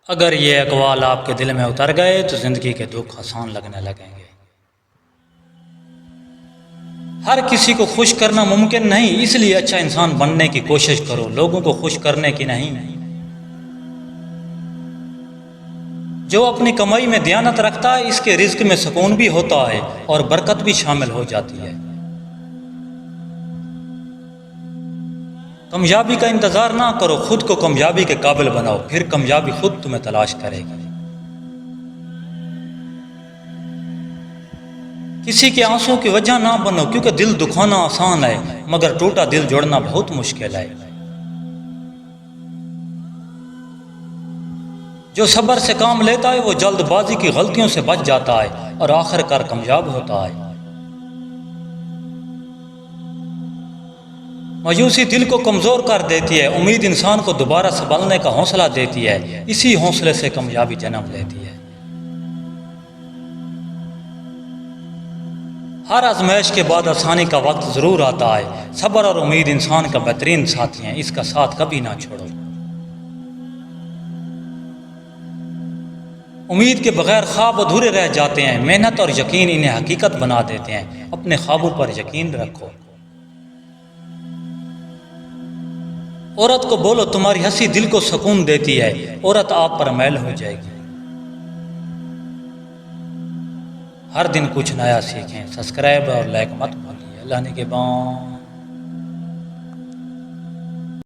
اگر یہ اقوال آپ کے دل میں اتر گئے تو زندگی کے دکھ آسان لگنے لگیں گے۔ ہر کسی کو خوش کرنا ممکن نہیں، اس لیے اچھا انسان بننے کی کوشش کرو، لوگوں کو خوش کرنے کی نہیں۔ جو اپنی کمائی میں دیانت رکھتا ہے اس کے رزق میں سکون بھی ہوتا ہے اور برکت بھی شامل ہو جاتی ہے۔ کامیابی کا انتظار نہ کرو، خود کو کامیابی کے قابل بناؤ، پھر کامیابی خود تمہیں تلاش کرے گی۔ کسی کے آنسوں کی وجہ نہ بنو، کیونکہ دل دکھانا آسان ہے مگر ٹوٹا دل جوڑنا بہت مشکل ہے۔ جو صبر سے کام لیتا ہے وہ جلد بازی کی غلطیوں سے بچ جاتا ہے اور آخر کار کامیاب ہوتا ہے۔ مایوسی دل کو کمزور کر دیتی ہے، امید انسان کو دوبارہ سنبھلنے کا حوصلہ دیتی ہے، اسی حوصلے سے کامیابی جنم لیتی ہے۔ ہر آزمائش کے بعد آسانی کا وقت ضرور آتا ہے، صبر اور امید انسان کا بہترین ساتھی ہیں، اس کا ساتھ کبھی نہ چھوڑو۔ امید کے بغیر خواب ادھورے رہ جاتے ہیں، محنت اور یقین انہیں حقیقت بنا دیتے ہیں، اپنے خوابوں پر یقین رکھو۔ عورت کو بولو تمہاری ہنسی دل کو سکون دیتی ہے، عورت آپ پر میل ہو جائے گی۔ ہر دن کچھ نیا سیکھیں، سبسکرائب اور لائک مت بھولیے۔ اللہ نگہبان۔